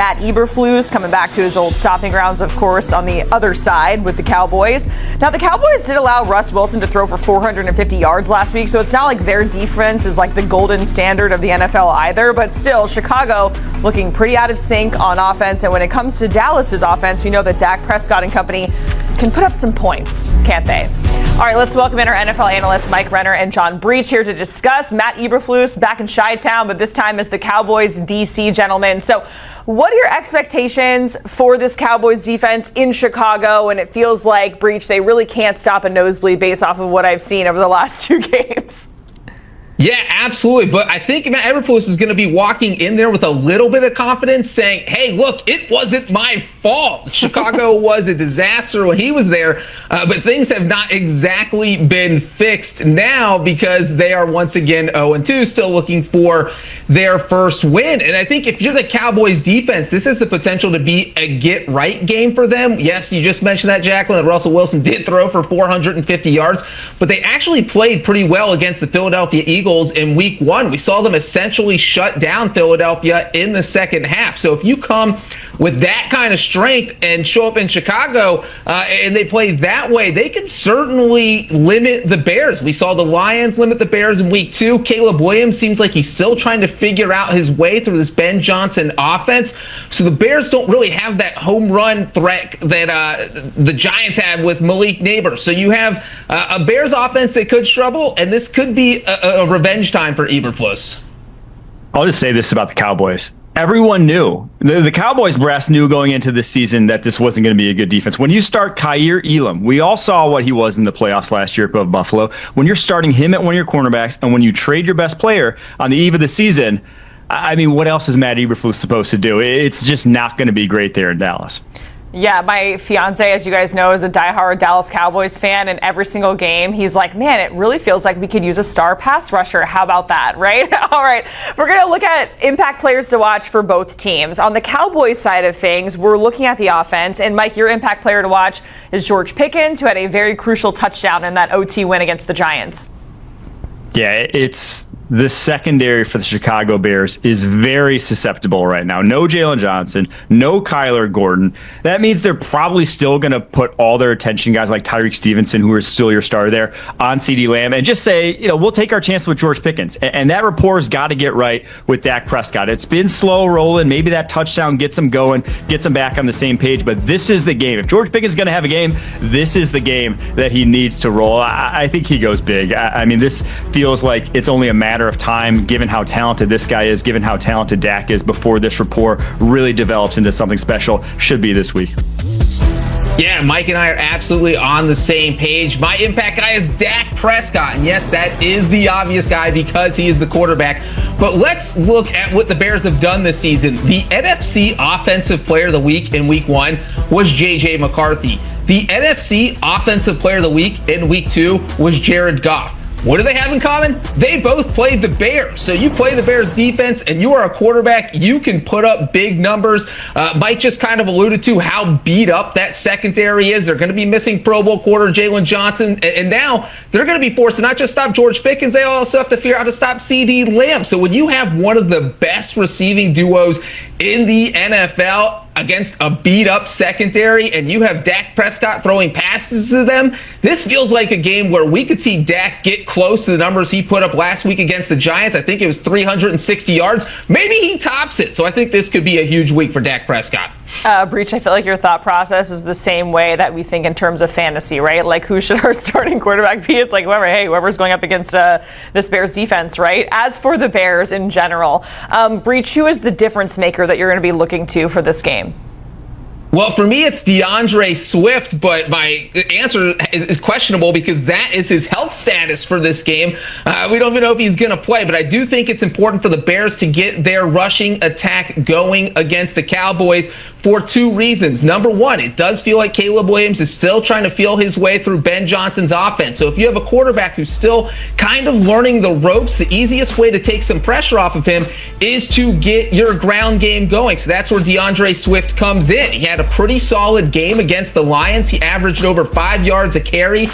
At Eberflus coming back to his old stomping grounds, of course, on the other side with the Cowboys. Now, the Cowboys did allow Russ Wilson to throw for 450 yards last week, so it's not like their defense is like the golden standard of the NFL either, but still, Chicago looking pretty out of sync on offense. And when it comes to Dallas's offense, we know that Dak Prescott and company can put up some points, can't they? All right, let's welcome in our NFL analysts Mike Renner and John Breach here to discuss. Matt Eberflus back in Chi-Town, but this time as the Cowboys DC gentleman. So what are your expectations for this Cowboys defense in Chicago? And it feels like, Breach, they really can't stop a nosebleed based off of what I've seen over the last 2 games. Yeah, absolutely. But I think Matt Eberflus is going to be walking in there with a little bit of confidence saying, hey, look, it wasn't my fault. Chicago was a disaster when he was there, but things have not exactly been fixed now because they are once again 0-2, still looking for their first win. And I think if you're the Cowboys defense, this has the potential to be a get-right game for them. Yes, you just mentioned that, Jacqueline, that Russell Wilson did throw for 450 yards, but they actually played pretty well against the Philadelphia Eagles in week 1. We saw them essentially shut down Philadelphia in the second half. So if you come with that kind of strength and show up in Chicago and they play that way, they can certainly limit the Bears. We saw the Lions limit the Bears in week 2. Caleb Williams seems like he's still trying to figure out his way through this Ben Johnson offense. So the Bears don't really have that home run threat that the Giants have with Malik Neighbors. So you have a Bears offense that could struggle, and this could be a revenge time for Eberflus. I'll just say this about the Cowboys. Everyone knew. The Cowboys brass knew going into this season that this wasn't going to be a good defense. When you start Kaiir Elam, we all saw what he was in the playoffs last year above Buffalo. When you're starting him at one of your cornerbacks, and when you trade your best player on the eve of the season, I mean, what else is Matt Eberflus supposed to do? It's just not going to be great there in Dallas. Yeah, my fiance, as you guys know, is a diehard Dallas Cowboys fan, and every single game he's like, man, it really feels like we could use a star pass rusher. How about that, right? All right, we're going to look at impact players to watch for both teams. On the Cowboys side of things, we're looking at the offense, and Mike, your impact player to watch is George Pickens, who had a very crucial touchdown in that OT win against the Giants. Yeah, it's the secondary for the Chicago Bears is very susceptible right now. No Jalen Johnson, no Kyler Gordon. That means they're probably still going to put all their attention, guys like Tyreek Stevenson, who are still your starter there, on CeeDee Lamb, and just say, we'll take our chance with George Pickens. And that rapport's got to get right with Dak Prescott. It's been slow rolling. Maybe that touchdown gets them going, gets them back on the same page, but this is the game. If George Pickens is going to have a game, this is the game that he needs to roll. I think he goes big. I mean, this feels like it's only a matter of time, given how talented this guy is, given how talented Dak is, before this rapport really develops into something special. Should be this week. Yeah, Mike and I are absolutely on the same page. My impact guy is Dak Prescott. And yes, that is the obvious guy because he is the quarterback. But let's look at what the Bears have done this season. The NFC Offensive Player of the Week in Week 1 was J.J. McCarthy. The NFC Offensive Player of the Week in Week 2 was Jared Goff. What do they have in common? They both played the Bears. So you play the Bears defense and you are a quarterback, you can put up big numbers. Mike just kind of alluded to how beat up that secondary is. They're going to be missing Pro Bowl quarter Jalen Johnson. And now they're going to be forced to not just stop George Pickens, they also have to figure out how to stop CeeDee Lamb. So when you have one of the best receiving duos in the NFL against a beat-up secondary, and you have Dak Prescott throwing passes to them, this feels like a game where we could see Dak get close to the numbers he put up last week against the Giants. I think it was 360 yards. Maybe he tops it. So I think this could be a huge week for Dak Prescott. Breach, I feel like your thought process is the same way that we think in terms of fantasy, right? Like, who should our starting quarterback be? It's like, whoever's going up against this Bears defense, right? As for the Bears in general, Breach, who is the difference maker that you're going to be looking to for this game? Well, for me, it's DeAndre Swift, but my answer is questionable because that is his health status for this game. We don't even know if he's going to play, but I do think it's important for the Bears to get their rushing attack going against the Cowboys. for two reasons. Number one, it does feel like Caleb Williams is still trying to feel his way through Ben Johnson's offense. So if you have a quarterback who's still kind of learning the ropes, the easiest way to take some pressure off of him is to get your ground game going. So that's where DeAndre Swift comes in. He had a pretty solid game against the Lions. He averaged over 5 yards a carry,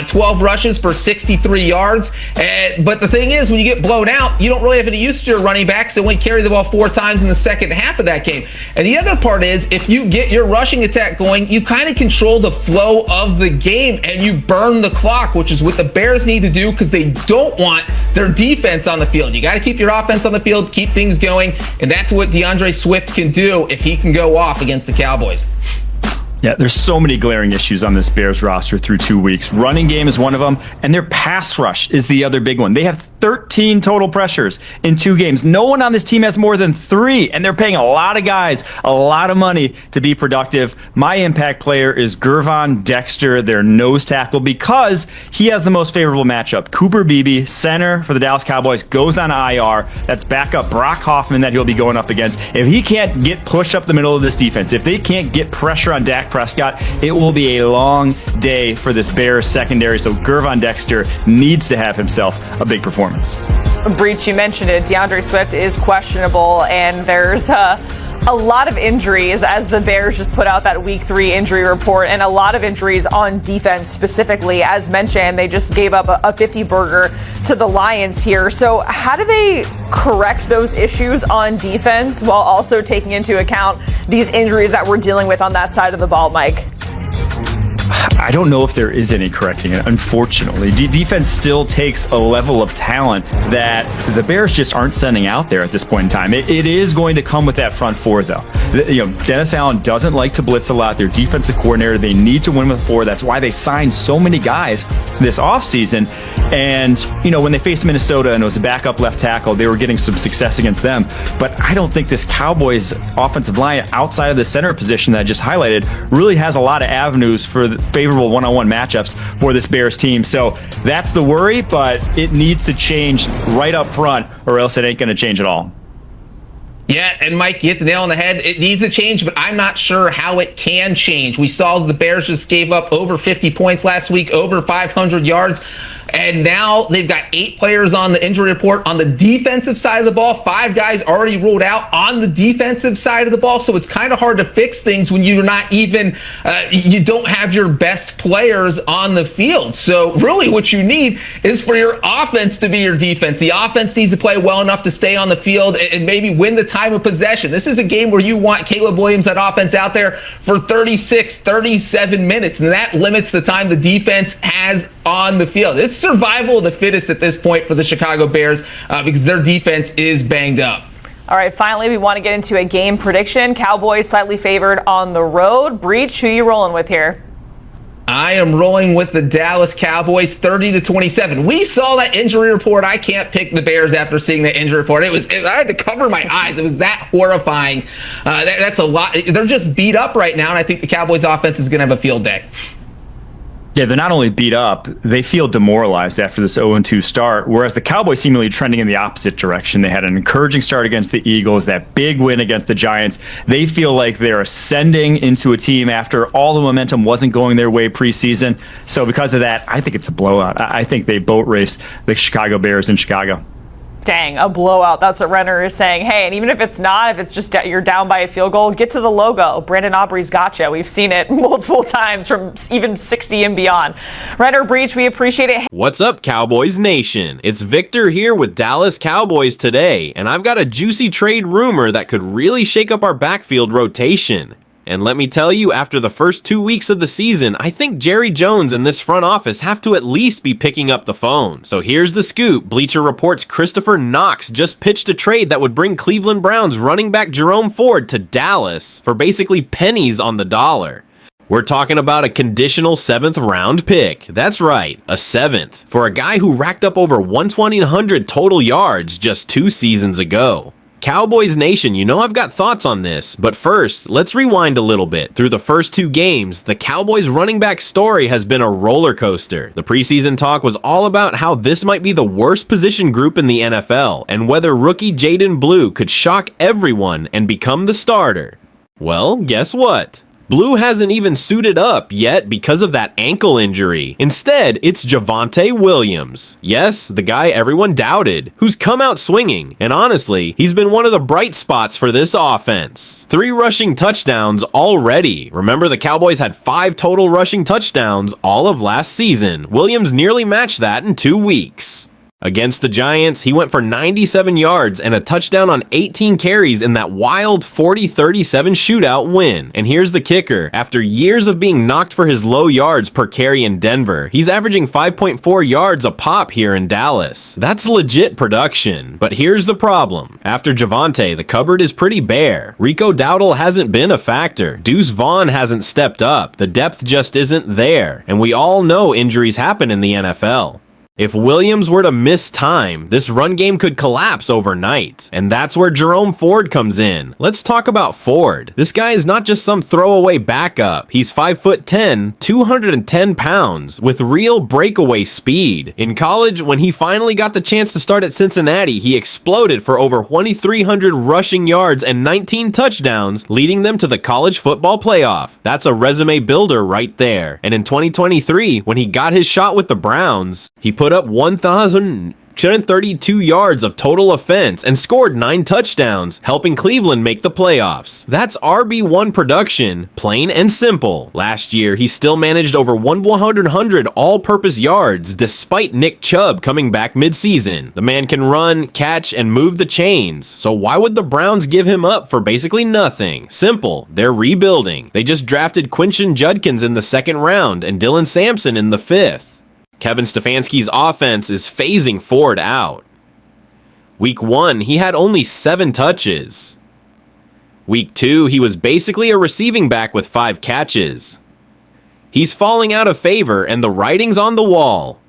12 rushes for 63 yards. But the thing is, when you get blown out, you don't really have any use to your running back, so when you carry the ball 4 times in the second half of that game. And the other part is, if you get your rushing attack going, you kind of control the flow of the game and you burn the clock, which is what the Bears need to do because they don't want their defense on the field. You got to keep your offense on the field, keep things going, and that's what DeAndre Swift can do if he can go off against the Cowboys. Yeah, there's so many glaring issues on this Bears roster through 2 weeks. Running game is one of them, and their pass rush is the other big one. They have 13 total pressures in 2 games. No one on this team has more than 3, and they're paying a lot of guys a lot of money to be productive. My impact player is Gervon Dexter, their nose tackle, because he has the most favorable matchup. Cooper Beebe, center for the Dallas Cowboys, goes on IR. That's backup Brock Hoffman that he'll be going up against. If he can't get push up the middle of this defense, if they can't get pressure on Dak Prescott, it will be a long day for this Bears secondary. So Gervon Dexter needs to have himself a big performance. Breach, you mentioned it. DeAndre Swift is questionable, and there's a lot of injuries as the Bears just put out that week 3 injury report, and a lot of injuries on defense specifically. As mentioned, they just gave up a 50-burger to the Lions here. So how do they correct those issues on defense while also taking into account these injuries that we're dealing with on that side of the ball, Mike? I don't know if there is any correcting it, unfortunately. Defense still takes a level of talent that the Bears just aren't sending out there at this point in time. It is going to come with that front 4, though. Dennis Allen doesn't like to blitz a lot. Their defensive coordinator, they need to win with 4. That's why they signed so many guys this offseason. And, when they faced Minnesota and it was a backup left tackle, they were getting some success against them. But I don't think this Cowboys offensive line outside of the center position that I just highlighted really has a lot of avenues for the favorable one-on-one matchups for this Bears team. So that's the worry, but it needs to change right up front or else it ain't going to change at all. Yeah, and Mike, you hit the nail on the head. It needs to change, but I'm not sure how it can change. We saw the Bears just gave up over 50 points last week, over 500 yards. And now they've got 8 players on the injury report on the defensive side of the ball. 5 guys already ruled out on the defensive side of the ball. So it's kind of hard to fix things when you're not even, you don't have your best players on the field. So really what you need is for your offense to be your defense. The offense needs to play well enough to stay on the field and maybe win the time of possession. This is a game where you want Caleb Williams, that offense, out there for 36, 37 minutes. And that limits the time the defense has on the field. It's survival of the fittest at this point for the Chicago Bears because their defense is banged up. All right, finally, we want to get into a game prediction. Cowboys slightly favored on the road. Breach, who you rolling with here? I am rolling with the Dallas Cowboys 30-27. We saw that injury report. I can't pick the Bears after seeing that injury report. I had to cover my eyes. It was that horrifying. That's a lot. They're just beat up right now, and I think the Cowboys offense is going to have a field day. Yeah, they're not only beat up, they feel demoralized after this 0-2 start, whereas the Cowboys seemingly trending in the opposite direction. They had an encouraging start against the Eagles, that big win against the Giants. They feel like they're ascending into a team after all the momentum wasn't going their way preseason. So because of that, I think it's a blowout. I think they boat race the Chicago Bears in Chicago. Dang, a blowout. That's what Renner is saying. Hey, and even if it's not, if it's just you're down by a field goal, get to the logo. Brandon Aubrey's gotcha. We've seen it multiple times from even 60 and beyond. Renner, Breach, we appreciate it. What's up, Cowboys Nation? It's Victor here with Dallas Cowboys today, and I've got a juicy trade rumor that could really shake up our backfield rotation. And let me tell you, after the first 2 weeks of the season, I think Jerry Jones and this front office have to at least be picking up the phone. So here's the scoop. Bleacher Report's Christopher Knox just pitched a trade that would bring Cleveland Browns running back Jerome Ford to Dallas for basically pennies on the dollar. We're talking about a conditional 7th round pick. That's right, a 7th, for a guy who racked up over 1,200 total yards just 2 seasons ago. Cowboys Nation, you know I've got thoughts on this, but first, let's rewind a little bit. Through the first 2 games, the Cowboys running back story has been a roller coaster. The preseason talk was all about how this might be the worst position group in the NFL, and whether rookie Jaden Blue could shock everyone and become the starter. Well, guess what? Blue hasn't even suited up yet because of that ankle injury. Instead, it's Javonte Williams. Yes, the guy everyone doubted, who's come out swinging. And honestly, he's been one of the bright spots for this offense. 3 rushing touchdowns already. Remember, the Cowboys had 5 total rushing touchdowns all of last season. Williams nearly matched that in 2 weeks. Against the Giants, he went for 97 yards and a touchdown on 18 carries in that wild 40-37 shootout win. And here's the kicker. After years of being knocked for his low yards per carry in Denver, he's averaging 5.4 yards a pop here in Dallas. That's legit production. But here's the problem. After Javonte, the cupboard is pretty bare. Rico Dowdle hasn't been a factor. Deuce Vaughn hasn't stepped up. The depth just isn't there. And we all know injuries happen in the NFL. If Williams were to miss time, this run game could collapse overnight. And that's where Jerome Ford comes in. Let's talk about Ford. This guy is not just some throwaway backup. He's 5'10", 210 pounds, with real breakaway speed. In college, when he finally got the chance to start at Cincinnati, he exploded for over 2,300 rushing yards and 19 touchdowns, leading them to the college football playoff. That's a resume builder right there. And in 2023, when he got his shot with the Browns, he put up 1,032 yards of total offense and scored 9 touchdowns, helping Cleveland make the playoffs. That's RB1 production, plain and simple. Last year, he still managed over 100 all-purpose yards despite Nick Chubb coming back midseason. The man can run, catch, and move the chains, so why would the Browns give him up for basically nothing? Simple, they're rebuilding. They just drafted Quinton Judkins in the 2nd round and Dylan Sampson in the 5th. Kevin Stefanski's offense is phasing Ford out. Week 1, he had only 7 touches. Week 2, he was basically a receiving back with 5 catches. He's falling out of favor and the writing's on the wall.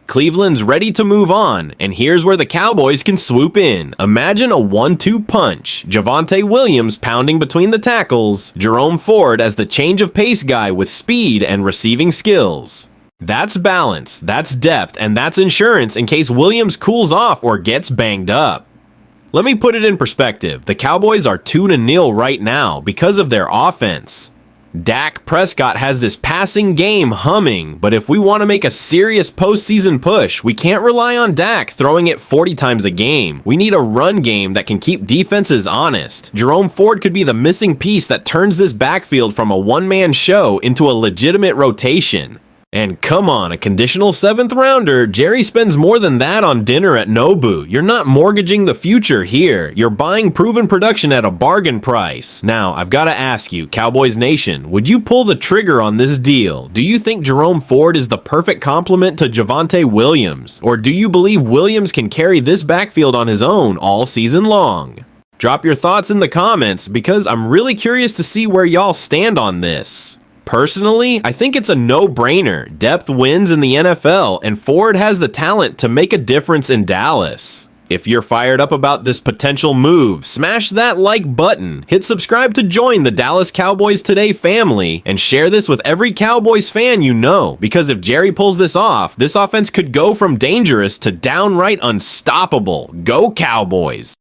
Cleveland's ready to move on, and here's where the Cowboys can swoop in. Imagine a 1-2 punch. Javonte Williams pounding between the tackles, Jerome Ford as the change of pace guy with speed and receiving skills. That's balance, that's depth, and that's insurance in case Williams cools off or gets banged up. Let me put it in perspective. The Cowboys are 2-0 right now because of their offense. Dak Prescott has this passing game humming, but if we want to make a serious postseason push, we can't rely on Dak throwing it 40 times a game. We need a run game that can keep defenses honest. Jerome Ford could be the missing piece that turns this backfield from a one-man show into a legitimate rotation. And come on, a conditional 7th rounder, Jerry spends more than that on dinner at Nobu. You're not mortgaging the future here. You're buying proven production at a bargain price. Now, I've got to ask you, Cowboys Nation, would you pull the trigger on this deal? Do you think Jerome Ford is the perfect complement to Javonte Williams? Or do you believe Williams can carry this backfield on his own all season long? Drop your thoughts in the comments because I'm really curious to see where y'all stand on this. Personally, I think it's a no-brainer. Depth wins in the NFL, and Ford has the talent to make a difference in Dallas. If you're fired up about this potential move, smash that like button, hit subscribe to join the Dallas Cowboys Today family, and share this with every Cowboys fan you know, because if Jerry pulls this off, this offense could go from dangerous to downright unstoppable. Go Cowboys!